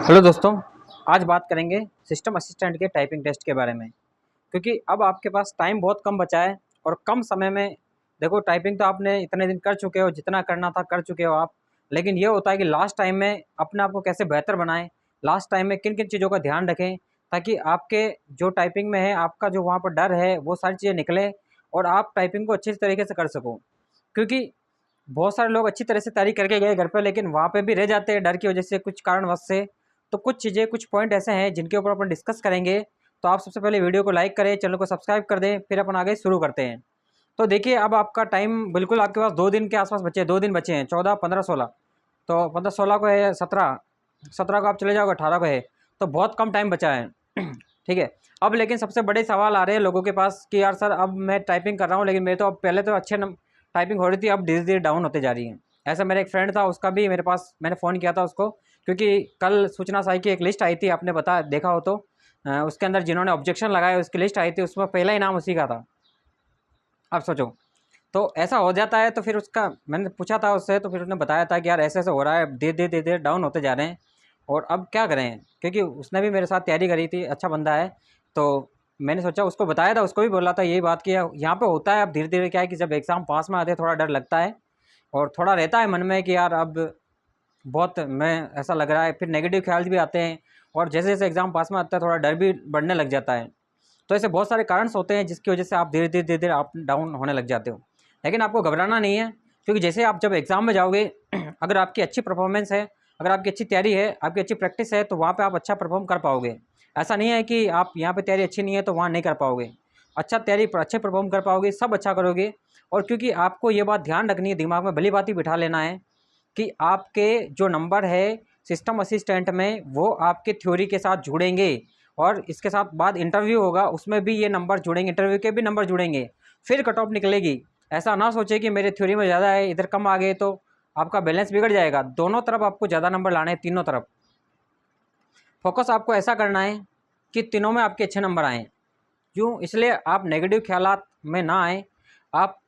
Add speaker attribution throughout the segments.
Speaker 1: Hello दोस्तों। आज बात करेंगे सिस्टम असिस्टेंट के टाइपिंग टेस्ट के बारे में। क्योंकि अब आपके पास टाइम बहुत कम बचा है और कम समय में देखो, टाइपिंग तो आपने इतने दिन कर चुके हो, जितना करना था कर चुके हो आप। लेकिन ये होता है कि लास्ट टाइम में अपने आप को कैसे बेहतर बनाएं, लास्ट टाइम में किन किन चीज़ों का ध्यान रखें, ताकि आपके जो टाइपिंग में है, आपका जो वहाँ पर डर है, वो सारी चीज़ें निकले और आप टाइपिंग को अच्छे तरीके से कर सको। क्योंकि बहुत सारे लोग अच्छी तरह से तैयारी करके गए घर पे, लेकिन वहाँ पे भी रह जाते हैं डर की वजह से, कुछ कारणवश से। तो कुछ चीज़ें, कुछ पॉइंट ऐसे हैं जिनके ऊपर अपन डिस्कस करेंगे। तो आप सबसे पहले वीडियो को लाइक करें, चैनल को सब्सक्राइब कर दें, फिर अपन आगे शुरू करते हैं। तो देखिए, अब आपका टाइम बिल्कुल आपके पास 2 दिन के आसपास बचे हैं। 2 दिन बचे हैं, 14, 15, 16। तो 15, 16 को है, 17, 17 को आप चले जाओगे, 18 को है। तो बहुत कम टाइम बचा है। ठीक है। अब लेकिन सबसे बड़े सवाल आ रहे हैं लोगों के पास कि यार सर, अब मैं टाइपिंग कर रहा हूँ, लेकिन मेरे तो अब पहले तो अच्छे टाइपिंग हो रही थी, अब धीरे धीरे डाउन होते जा रही है। ऐसा मेरा एक फ्रेंड था, उसका भी मेरे पास, मैंने फ़ोन किया था उसको, क्योंकि कल सूचना साई की एक लिस्ट आई थी, आपने देखा हो तो। उसके अंदर जिन्होंने ऑब्जेक्शन लगाए उसकी लिस्ट आई थी, उसमें पहला ही नाम उसी का था। अब सोचो, तो ऐसा हो जाता है। तो फिर उसका मैंने पूछा था उससे, तो फिर उसने बताया था कि यार ऐसे ऐसे हो रहा है, धीरे धीरे धीरे धीरे डाउन होते जा रहे हैं और अब क्या करें। क्योंकि उसने भी मेरे साथ तैयारी करी थी, अच्छा बंदा है। तो मैंने सोचा, उसको बताया था, उसको भी बोला था यही बात कि यहाँ पे होता है। अब धीरे धीरे क्या है कि जब एग्ज़ाम पास में आते हैं, थोड़ा डर लगता है और थोड़ा रहता है मन में कि यार अब बहुत मैं ऐसा लग रहा है, फिर नेगेटिव ख्याल भी आते हैं। और जैसे जैसे एग्ज़ाम पास में आता है, थोड़ा डर भी बढ़ने लग जाता है। तो ऐसे बहुत सारे कारण होते हैं जिसकी वजह से आप धीरे धीरे आप डाउन होने लग जाते हो। लेकिन आपको घबराना नहीं है, क्योंकि जैसे आप जब एग्ज़ाम में जाओगे, अगर आपकी अच्छी परफॉर्मेंस है, अगर आपकी अच्छी तैयारी है, आपकी अच्छी प्रैक्टिस है, तो वहाँ पे आप अच्छा परफॉर्म कर पाओगे। ऐसा नहीं है कि आप यहाँ पे तैयारी अच्छी नहीं है तो वहाँ नहीं कर पाओगे। अच्छा तैयारी पर अच्छे परफॉर्म कर पाओगे, सब अच्छा करोगे। और क्योंकि आपको ये बात ध्यान रखनी है, दिमाग में भली बात ही बिठा लेना है कि आपके जो नंबर है सिस्टम असिस्टेंट में, वो आपके थ्योरी के साथ जुड़ेंगे। और इसके साथ बाद इंटरव्यू होगा, उसमें भी ये नंबर जुड़ेंगे, इंटरव्यू के भी नंबर जुड़ेंगे, फिर कट ऑफ निकलेगी। ऐसा ना सोचे कि मेरे थ्योरी में ज़्यादा है, इधर कम आ गए तो आपका बैलेंस बिगड़ जाएगा। दोनों तरफ आपको ज़्यादा नंबर लाने हैं, तीनों तरफ। फोकस आपको ऐसा करना है कि तीनों में आपके अच्छे नंबर आएँ। क्यों? इसलिए आप नेगेटिव ख्यालात में ना आएँ। आप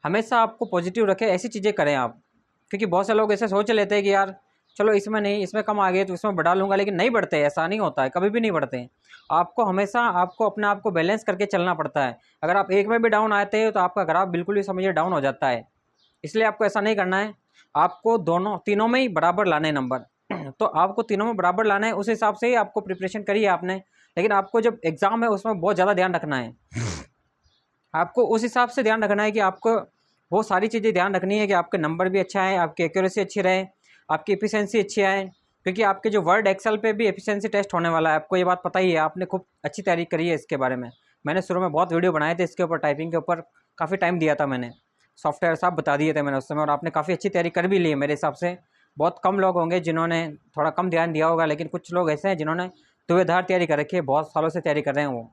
Speaker 1: हमेशा आपको पॉजिटिव रखें, ऐसी चीज़ें करें आप। क्योंकि बहुत से लोग ऐसे सोच लेते हैं कि यार चलो इसमें नहीं, इसमें कम आ गए तो इसमें बढ़ा लूँगा, लेकिन नहीं बढ़ते, ऐसा नहीं होता है, कभी भी नहीं बढ़ते हैं। आपको हमेशा आपको अपने आप को बैलेंस करके चलना पड़ता है। अगर आप एक में भी डाउन आते हो तो आपका ग्राफ बिल्कुल भी समझिए डाउन हो जाता है। इसलिए आपको ऐसा नहीं करना है, आपको दोनों तीनों में ही बराबर लाने हैं नंबर। तो आपको तीनों में बराबर लाना है, उस हिसाब से ही आपको प्रिपरेशन करी है आपने। लेकिन आपको जब एग्ज़ाम है उसमें बहुत ज़्यादा ध्यान रखना है। आपको उस हिसाब से ध्यान रखना है कि आपको वो सारी चीज़ें ध्यान रखनी है कि आपके नंबर भी अच्छा है, आपकी एक्यूरेसी अच्छी रहे, आपकी एफिशिएंसी अच्छी आए। क्योंकि आपके जो वर्ड एक्सेल पे भी एफिशिएंसी टेस्ट होने वाला है, आपको ये बात पता ही है, आपने खूब अच्छी तैयारी करी है इसके बारे में। मैंने शुरू में बहुत वीडियो बनाए थे इसके ऊपर, टाइपिंग के ऊपर काफ़ी टाइम दिया था मैंने, सॉफ्टवेयर सब बता दिए थे मैंने उस समय, और आपने काफ़ी अच्छी तैयारी कर भी ली है मेरे हिसाब से। बहुत कम लोग होंगे जिन्होंने थोड़ा कम ध्यान दिया होगा, लेकिन कुछ लोग ऐसे हैं जिन्होंने धुएँधार तैयारी कर रखी है, बहुत सालों से तैयारी कर रहे हैं वो।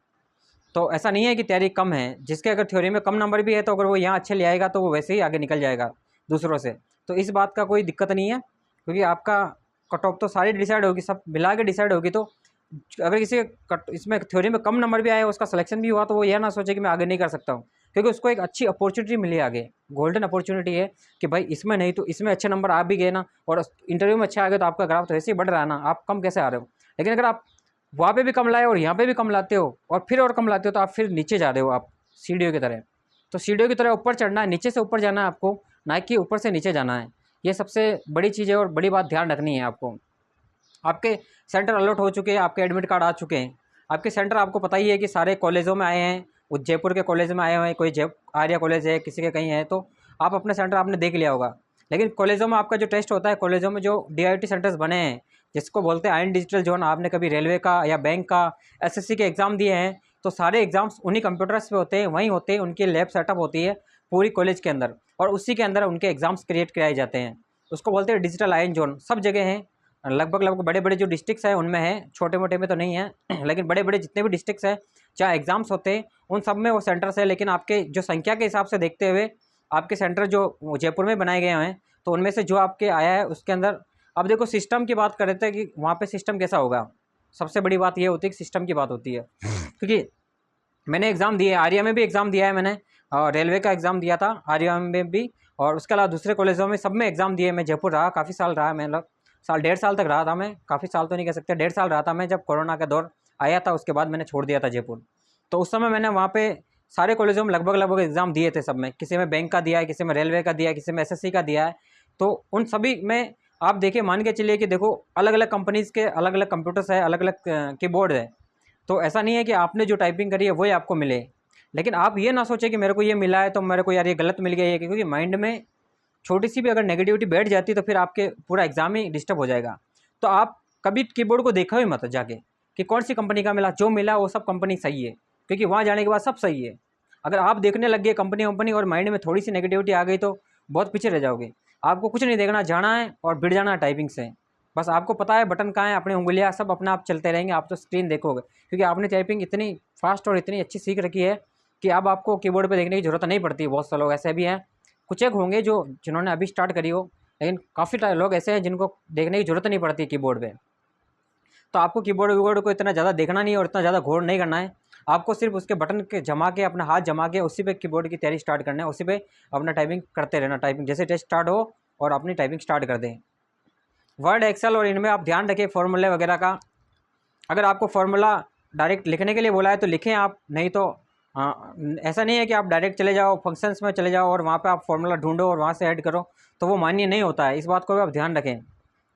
Speaker 1: तो ऐसा नहीं है कि तैयारी कम है, जिसके अगर थ्योरी में कम नंबर भी है तो अगर वो यहाँ अच्छे ले आएगा तो वो वैसे ही आगे निकल जाएगा दूसरों से। तो इस बात का कोई दिक्कत नहीं है, क्योंकि आपका कट ऑफ तो सारी डिसाइड होगी, सब मिला के डिसाइड होगी। तो अगर किसी कट इसमें थ्योरी में कम नंबर भी आए, उसका सिलेक्शन भी हुआ, तो वो यह ना सोचे कि मैं आगे नहीं कर सकता हूँ, क्योंकि उसको एक अच्छी अपॉर्चुनिटी मिली आगे, गोल्डन अपॉर्चुनिटी है कि भाई इसमें नहीं तो इसमें अच्छे नंबर आ भी गए ना, और इंटरव्यू में अच्छा आ गए तो आपका ग्राफ तो ऐसे ही बढ़ रहा है ना, आप कम कैसे आ रहे हो। लेकिन अगर आप वहाँ पे भी कम लाए और यहाँ पे भी कम लाते हो और फिर और कम लाते हो, तो आप फिर नीचे जा रहे हो, आप सीढ़ियों की तरह। तो सीढ़ियों की तरह ऊपर चढ़ना है, नीचे से ऊपर जाना है आपको, ना कि ऊपर से नीचे जाना है। ये सबसे बड़ी चीज़ है और बड़ी बात ध्यान रखनी है आपको। आपके सेंटर अलॉट हो चुके हैं, आपके एडमिट कार्ड आ चुके हैं, आपके सेंटर आपको पता ही है कि सारे कॉलेजों में आए हैं। वो जयपुर के कॉलेज में आए हुए हैं, कोई जय आर्या कॉलेज है, किसी के कहीं है, तो आप अपना सेंटर आपने देख लिया होगा। लेकिन कॉलेजों में आपका जो टेस्ट होता है, कॉलेजों में जो DIT सेंटर्स बने हैं, जिसको बोलते हैं आयन डिजिटल जोन, आपने कभी रेलवे का या बैंक का SSC के एग्ज़ाम दिए हैं, तो सारे एग्ज़ाम्स उन्हीं कंप्यूटर्स पे होते हैं, वहीं होते हैं, उनकी लैब सेटअप होती है पूरी कॉलेज के अंदर, और उसी के अंदर उनके एग्ज़ाम्स क्रिएट कराए जाते हैं। उसको बोलते हैं डिजिटल आयन जोन। सब जगह हैं, लगभग लगभग बड़े बड़े जो डिस्ट्रिक्ट्स हैं उनमें है, छोटे मोटे में तो नहीं है। लेकिन बड़े बड़े जितने भी डिस्ट्रिक्ट्स हैं, जहाँ एग्ज़ाम्स होते हैं, उन सब में वो सेंटर्स है। लेकिन आपके जो संख्या के हिसाब से देखते हुए आपके सेंटर जो जयपुर में बनाए गए हैं, तो उनमें से जो आपके आया है उसके अंदर, अब देखो सिस्टम की बात कर रहे थे कि वहाँ पे सिस्टम कैसा होगा। सबसे बड़ी बात ये होती है कि सिस्टम की बात होती है, क्योंकि मैंने एग्ज़ाम दिए, आर्या में भी एग्ज़ाम दिया है मैंने, और रेलवे का एग्ज़ाम दिया था आर्या में भी, और उसके अलावा दूसरे कॉलेजों में सब में एग्ज़ाम दिए। मैं जयपुर रहा, काफ़ी साल रहा मैं, मतलब साल, 1.5 साल तक रहा था मैं, काफ़ी साल तो नहीं कह सकते, 1.5 साल रहा था मैं। जब कोरोना का दौर आया था उसके बाद मैंने छोड़ दिया था जयपुर। तो उस समय मैंने वहाँ पे सारे कॉलेजों में लगभग एग्ज़ाम दिए थे सब में, किसी में बैंक का दिया है, किसी में रेलवे का दिया है, किसी में एसएससी का दिया है। तो उन सभी में आप देखिए, मान के चलिए कि देखो अलग अलग कंपनीज़ के अलग अलग कंप्यूटर्स है, अलग अलग कीबोर्ड है। तो ऐसा नहीं है कि आपने जो टाइपिंग करी है वही आपको मिले। लेकिन आप ये ना सोचें कि मेरे को ये मिला है तो मेरे को यार ये गलत मिल गया है, क्योंकि माइंड में छोटी सी भी अगर नेगेटिविटी बैठ जाती है तो फिर आपके पूरा एग्जाम ही डिस्टर्ब हो जाएगा। तो आप कभी कीबोर्ड को देखो ही मत जाके कि कौन सी कंपनी का मिला, जो मिला वो सब कंपनी सही है, क्योंकि वहाँ जाने के बाद सब सही है। अगर आप देखने लग गए कंपनी और माइंड में थोड़ी सी नेगेटिविटी आ गई तो बहुत पीछे रह जाओगे। आपको कुछ नहीं देखना, जाना है और भिड़ जाना है टाइपिंग से। बस आपको पता है बटन कहाँ है, अपनी उंगलियाँ सब अपने आप चलते रहेंगे, आप तो स्क्रीन देखोगे, क्योंकि आपने टाइपिंग इतनी फास्ट और इतनी अच्छी सीख रखी है कि अब आपको कीबोर्ड पे देखने की ज़रूरत नहीं पड़ती। बहुत से लोग ऐसे भी हैं, कुछ एक होंगे जो जिन्होंने अभी स्टार्ट करी हो, लेकिन काफ़ी लोग ऐसे हैं जिनको देखने की ज़रूरत नहीं पड़ती कीबोर्ड पे। तो आपको कीबोर्ड वीबोर्ड को इतना ज़्यादा देखना नहीं है और इतना ज़्यादा घोर नहीं करना है। आपको सिर्फ उसके बटन के जमा के, अपना हाथ जमा के उसी पे कीबोर्ड की तैयारी स्टार्ट करना है, उसी पे अपना टाइपिंग करते रहना। टाइपिंग जैसे टेस्ट स्टार्ट हो और अपनी टाइपिंग स्टार्ट कर दें। वर्ड, एक्सेल और इनमें आप ध्यान रखें फॉर्मूले वगैरह का। अगर आपको फार्मूला डायरेक्ट लिखने के लिए बोला है तो लिखें आप, नहीं तो ऐसा नहीं है कि आप डायरेक्ट चले जाओ फंक्शंस में चले जाओ और वहाँ पे आप फार्मूला ढूंढो और वहाँ से ऐड करो, तो वो मान्य नहीं होता है। इस बात को भी आप ध्यान रखें,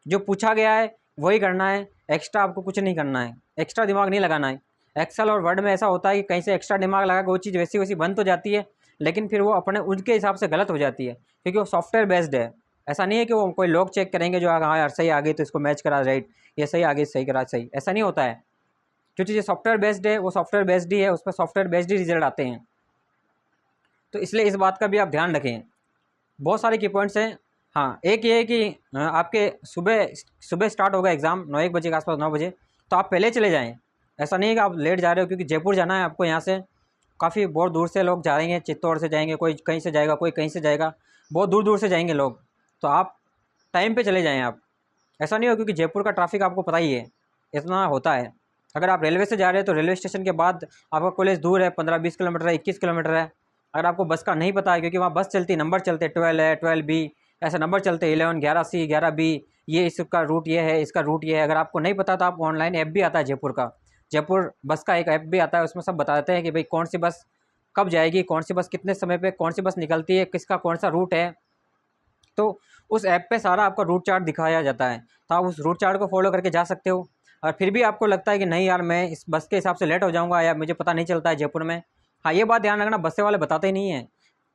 Speaker 1: जो पूछा गया है वही करना है, एक्स्ट्रा आपको कुछ नहीं करना है, एक्स्ट्रा दिमाग नहीं लगाना है। एक्सेल और वर्ड में ऐसा होता है कि कहीं से एक्स्ट्रा दिमाग लगा के वो चीज़ वैसी वैसी बन तो जाती है, लेकिन फिर वो अपने उनके हिसाब से गलत हो जाती है, क्योंकि वो सॉफ्टवेयर बेस्ड है। ऐसा नहीं है कि वो कोई लोग चेक करेंगे जो हाँ यार सही आ गई तो इसको मैच करा राइट, ये सही आ गई सही करा सही, ऐसा नहीं होता है। जो चीज़ें सॉफ्टवेयर बेस्ड है वो सॉफ्टवेयर बेस्ड ही है, उस पर सॉफ्टवेयर बेस्ड ही रिजल्ट आते हैं। तो इसलिए इस बात का भी आप ध्यान रखें। बहुत सारे की पॉइंट्स हैं। हाँ, एक ये है कि आपके सुबह सुबह स्टार्ट होगा एग्ज़ाम 9-1 बजे के आसपास, 9 बजे, तो आप पहले चले जाएँ। ऐसा नहीं है कि आप लेट जा रहे हो, क्योंकि जयपुर जाना है आपको। यहाँ से काफ़ी बहुत दूर से लोग जा रहे हैं, चित्तौड़ से जाएंगे, कोई कहीं से जाएगा, कोई कहीं से जाएगा, बहुत दूर दूर से जाएंगे लोग। तो आप टाइम पे चले जाएँ आप। ऐसा नहीं हो, क्योंकि जयपुर का ट्रैफिक आपको पता ही है, इतना होता है। अगर आप रेलवे से जा रहे हैं तो रेलवे स्टेशन के बाद आपका कॉलेज दूर है, 15-20 किलोमीटर है, 21 किलोमीटर है। अगर आपको बस का नहीं पता है, क्योंकि वहाँ बस चलती, नंबर चलते, 12 है, 12B, ऐसे नंबर चलते, 11, 11C, 11B, ये इसका रूट ये है, इसका रूट ये है। अगर आपको नहीं पता तो आप ऑनलाइन ऐप भी आता है जयपुर का, जयपुर बस का एक ऐप भी आता है, उसमें सब बताते हैं कि भाई कौन सी बस कब जाएगी, कौन सी बस कितने समय पे, कौन सी बस निकलती है, किसका कौन सा रूट है। तो उस ऐप पे सारा आपका रूट चार्ट दिखाया जाता है, तो आप उस रूट चार्ट को फॉलो करके जा सकते हो। और फिर भी आपको लगता है कि नहीं यार मैं इस बस के हिसाब से लेट हो जाऊंगा या मुझे पता नहीं चलता है जयपुर में, हाँ ये बात ध्यान रखना, बस वाले बताते ही नहीं है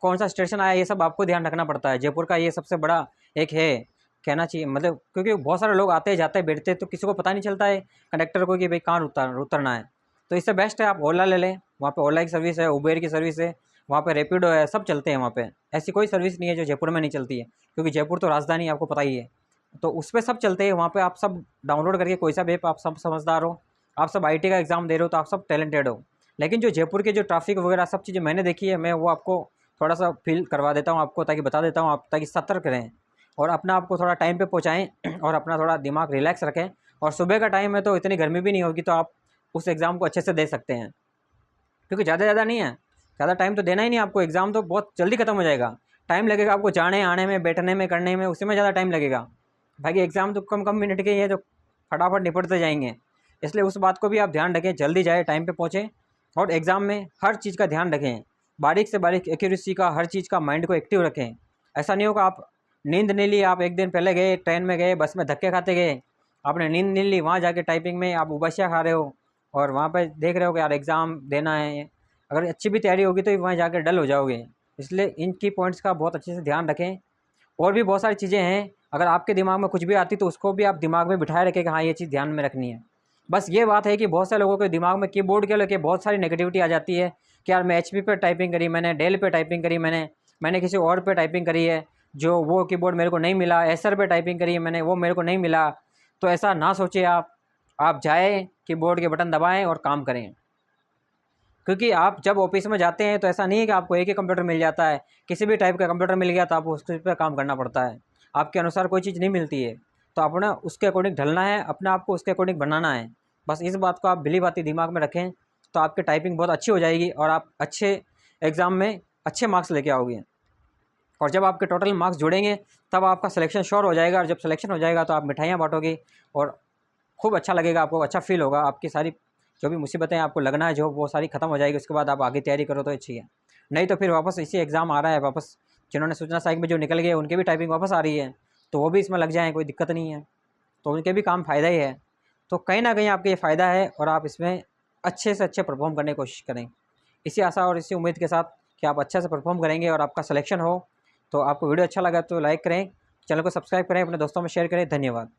Speaker 1: कौन सा स्टेशन आया, ये सब आपको ध्यान रखना पड़ता है। जयपुर का ये सबसे बड़ा एक है, कहना चाहिए मतलब, क्योंकि बहुत सारे लोग आते जाते बैठते तो किसी को पता नहीं चलता है कंडक्टर को कि भाई कहाँ उतरना है। तो इससे बेस्ट है आप ओला ले लें, वहाँ पे ओला की सर्विस है, उबेर की सर्विस है, वहाँ पे रैपिडो है, सब चलते हैं वहाँ पे। ऐसी कोई सर्विस नहीं है जो जयपुर में नहीं चलती है, क्योंकि जयपुर तो राजधानी है, आपको पता ही है। तो उस पर सब चलते हैं, वहाँ पे आप सब डाउनलोड करके कोई सा भी ऐप, आप सब समझदार हो, आप सब आईटी का एग्ज़ाम दे रहे हो तो आप सब टैलेंटेड हो। लेकिन जो जयपुर के जो ट्रैफिक वगैरह सब चीज़ें मैंने देखी है, मैं वो आपको थोड़ा सा फील करवा देता हूँ आपको, ताकि बता देता हूँ आप, ताकि सतर्क रहें और अपना आपको थोड़ा टाइम पे पहुँचाएँ और अपना थोड़ा दिमाग रिलैक्स रखें। और सुबह का टाइम है तो इतनी गर्मी भी नहीं होगी, तो आप उस एग्ज़ाम को अच्छे से दे सकते हैं, क्योंकि ज़्यादा नहीं है, ज़्यादा टाइम तो देना ही नहीं आपको, एग्ज़ाम तो बहुत जल्दी ख़त्म हो जाएगा। टाइम लगेगा आपको जाने आने में, बैठने में, करने में, उसी में ज़्यादा टाइम लगेगा। बाकी एग्ज़ाम तो कम कम मिनट के ही है, जो फटाफट निपटते जाएंगे। इसलिए उस बात को भी आप ध्यान रखें, जल्दी जाए, टाइम पे पहुँचें और एग्ज़ाम में हर चीज़ का ध्यान रखें, बारीक से बारीक एक्यूरेसी का, हर चीज़ का माइंड को एक्टिव रखें। ऐसा नहीं होगा आप नींद नहीं ली, आप एक दिन पहले गए, ट्रेन में गए, बस में धक्के खाते गए, आपने नींद नहीं ली, वहाँ जाके टाइपिंग में आप उबासियाँ खा रहे हो और वहाँ पर देख रहे हो कि यार एग्ज़ाम देना है। अगर अच्छी भी तैयारी होगी तो वहाँ जाकर डल हो जाओगे। इसलिए इन की पॉइंट्स का बहुत अच्छे से ध्यान रखें। और भी बहुत सारी चीज़ें हैं, अगर आपके दिमाग में कुछ भी आती तो उसको भी आप दिमाग में बिठाए रखें कि हाँ ये चीज़ ध्यान में रखनी है। बस ये बात है कि बहुत सारे लोगों के दिमाग में कीबोर्ड के लेके बहुत सारी नेगेटिविटी आ जाती है कि यार मैं HP पे टाइपिंग करी, मैंने डेल पे टाइपिंग करी, मैंने किसी और पे टाइपिंग करी है, जो वो कीबोर्ड मेरे को नहीं मिला, एसर पे टाइपिंग करी है मैंने, वो मेरे को नहीं मिला। तो ऐसा ना सोचिए आप जाए कीबोर्ड के बटन दबाएँ और काम करें। क्योंकि आप जब ऑफिस में जाते हैं तो ऐसा नहीं है कि आपको एक ही कंप्यूटर मिल जाता है, किसी भी टाइप का कंप्यूटर मिल गया तो आपको उस पर काम करना पड़ता है, आपके अनुसार कोई चीज़ नहीं मिलती है। तो अपना उसके अकॉर्डिंग ढलना है, अपने आप को उसके अकॉर्डिंग बनाना है। बस इस बात को आप भली भांति दिमाग में रखें तो आपकी टाइपिंग बहुत अच्छी हो जाएगी और आप अच्छे एग्ज़ाम में अच्छे मार्क्स लेके आओगे। और जब आपके टोटल मार्क्स जुड़ेंगे तब आपका सिलेक्शन श्योर हो जाएगा। और जब सिलेक्शन हो जाएगा तो आप मिठाइयाँ बाँटोगे और खूब अच्छा लगेगा, आपको अच्छा फील होगा। आपकी सारी जो भी मुसीबतें आपको लगना है जो, वो सारी ख़त्म हो जाएगी। उसके बाद आप आगे तैयारी करो तो अच्छी है। नहीं तो फिर वापस इसी एग्ज़ाम आ रहा है, वापस जिन्होंने सूचना सहायक में जो निकल गए उनके भी टाइपिंग वापस आ रही है, तो वो भी इसमें लग जाएँ, कोई दिक्कत नहीं है। तो उनके भी काम फ़ायदा ही है। तो कहीं न कहीं आपके ये फ़ायदा है और आप इसमें अच्छे से अच्छे परफ़ॉर्म करने की कोशिश करें। इसी आशा और इसी उम्मीद के साथ कि आप अच्छे से परफ़ॉर्म करेंगे और आपका सिलेक्शन हो। तो आपको वीडियो अच्छा लगा तो लाइक करें, चैनल को सब्सक्राइब करें, अपने दोस्तों में शेयर करें। धन्यवाद।